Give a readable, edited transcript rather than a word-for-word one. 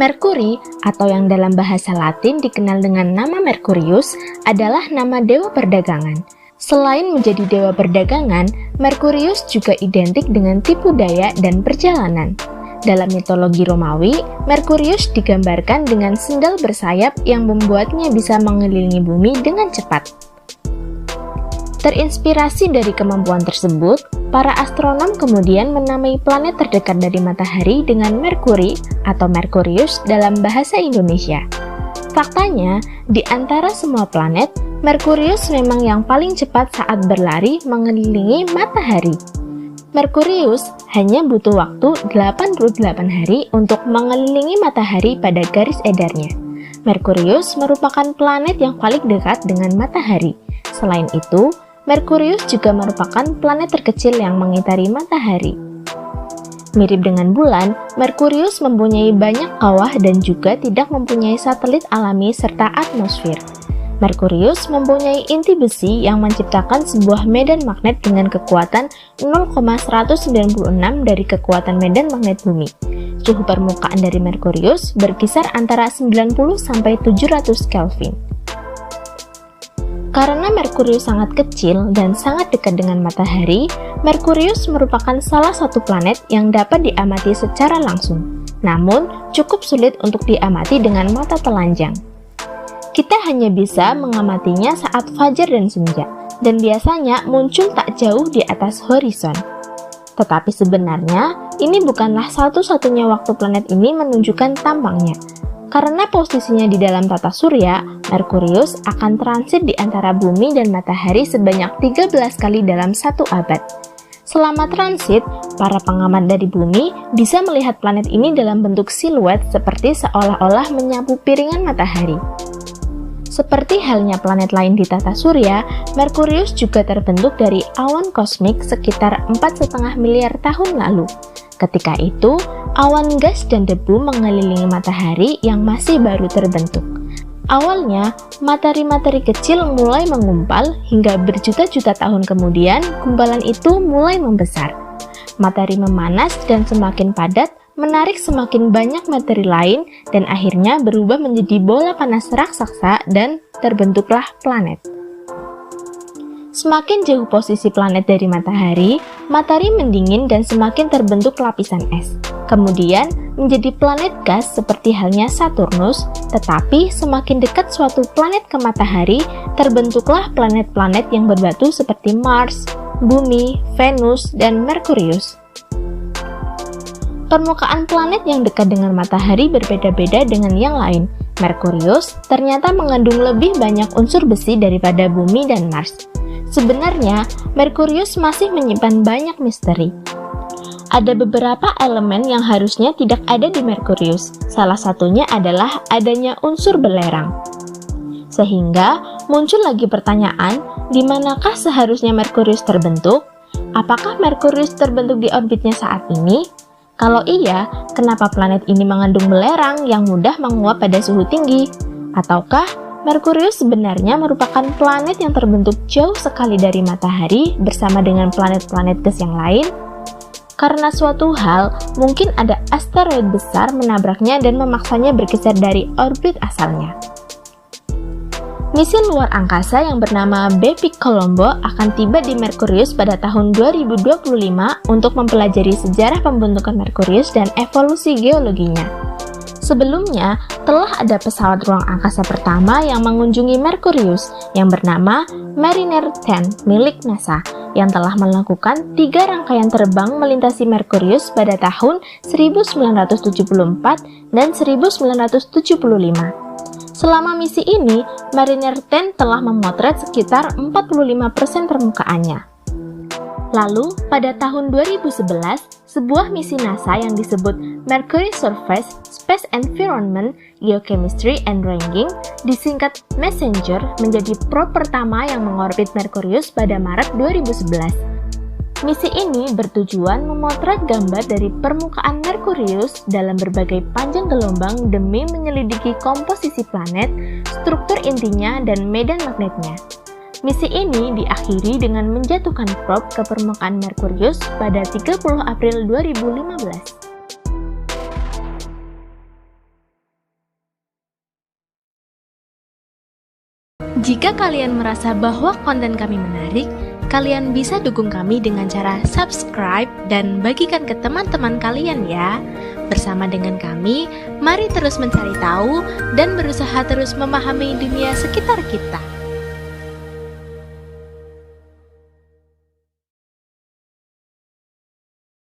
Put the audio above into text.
Merkuri, atau yang dalam bahasa Latin dikenal dengan nama Merkurius, adalah nama dewa perdagangan. Selain menjadi dewa perdagangan, Merkurius juga identik dengan tipu daya dan perjalanan. Dalam mitologi Romawi, Merkurius digambarkan dengan sendal bersayap yang membuatnya bisa mengelilingi bumi dengan cepat. Terinspirasi dari kemampuan tersebut, para astronom kemudian menamai planet terdekat dari matahari dengan Merkuri atau Merkurius dalam bahasa Indonesia. Faktanya, di antara semua planet, Merkurius memang yang paling cepat saat berlari mengelilingi matahari. Merkurius hanya butuh waktu 88 hari untuk mengelilingi matahari pada garis edarnya. Merkurius merupakan planet yang paling dekat dengan matahari. Selain itu, Merkurius juga merupakan planet terkecil yang mengitari matahari. Mirip dengan bulan, Merkurius mempunyai banyak kawah dan juga tidak mempunyai satelit alami serta atmosfer. Merkurius mempunyai inti besi yang menciptakan sebuah medan magnet dengan kekuatan 0,196 dari kekuatan medan magnet bumi. Suhu permukaan dari Merkurius berkisar antara 90 sampai 700 Kelvin. Karena Merkurius sangat kecil dan sangat dekat dengan matahari, Merkurius merupakan salah satu planet yang dapat diamati secara langsung, namun cukup sulit untuk diamati dengan mata telanjang. Kita hanya bisa mengamatinya saat fajar dan senja, dan biasanya muncul tak jauh di atas horizon. Tetapi sebenarnya, ini bukanlah satu-satunya waktu planet ini menunjukkan tampangnya. Karena posisinya di dalam tata surya, Merkurius akan transit di antara bumi dan matahari sebanyak 13 kali dalam satu abad. Selama transit, para pengamat dari bumi bisa melihat planet ini dalam bentuk siluet seperti seolah-olah menyapu piringan matahari. Seperti halnya planet lain di tata surya, Merkurius juga terbentuk dari awan kosmik sekitar 4,5 miliar tahun lalu. Ketika itu, awan gas dan debu mengelilingi matahari yang masih baru terbentuk. Awalnya, materi-materi kecil mulai mengumpal hingga berjuta-juta tahun kemudian, gumpalan itu mulai membesar. Materi memanas dan semakin padat, menarik semakin banyak materi lain, dan akhirnya berubah menjadi bola panas raksasa dan terbentuklah planet. Semakin jauh posisi planet dari matahari, matahari mendingin dan semakin terbentuk lapisan es. Kemudian menjadi planet gas seperti halnya Saturnus, tetapi semakin dekat suatu planet ke matahari, terbentuklah planet-planet yang berbatu seperti Mars, Bumi, Venus, dan Merkurius. Permukaan planet yang dekat dengan matahari berbeda-beda dengan yang lain. Merkurius ternyata mengandung lebih banyak unsur besi daripada Bumi dan Mars. Sebenarnya, Merkurius masih menyimpan banyak misteri. Ada beberapa elemen yang harusnya tidak ada di Merkurius. Salah satunya adalah adanya unsur belerang. Sehingga muncul lagi pertanyaan, di manakah seharusnya Merkurius terbentuk? Apakah Merkurius terbentuk di orbitnya saat ini? Kalau iya, kenapa planet ini mengandung belerang yang mudah menguap pada suhu tinggi? Ataukah Merkurius sebenarnya merupakan planet yang terbentuk jauh sekali dari matahari bersama dengan planet-planet gas yang lain? Karena suatu hal, mungkin ada asteroid besar menabraknya dan memaksanya bergeser dari orbit asalnya. Misi luar angkasa yang bernama Bepi Colombo akan tiba di Merkurius pada tahun 2025 untuk mempelajari sejarah pembentukan Merkurius dan evolusi geologinya. Sebelumnya, telah ada pesawat ruang angkasa pertama yang mengunjungi Merkurius yang bernama Mariner 10 milik NASA yang telah melakukan 3 rangkaian terbang melintasi Merkurius pada tahun 1974 dan 1975. Selama misi ini, Mariner 10 telah memotret sekitar 45% permukaannya. Lalu, pada tahun 2011, sebuah misi NASA yang disebut Mercury Surface Space Environment Geochemistry and Ranging, disingkat MESSENGER, menjadi probe pertama yang mengorbit Merkurius pada Maret 2011. Misi ini bertujuan memotret gambar dari permukaan Merkurius dalam berbagai panjang gelombang demi menyelidiki komposisi planet, struktur intinya, dan medan magnetnya. Misi ini diakhiri dengan menjatuhkan probe ke permukaan Merkurius pada 30 April 2015. Jika kalian merasa bahwa konten kami menarik, kalian bisa dukung kami dengan cara subscribe dan bagikan ke teman-teman kalian ya. Bersama dengan kami, mari terus mencari tahu dan berusaha terus memahami dunia sekitar kita.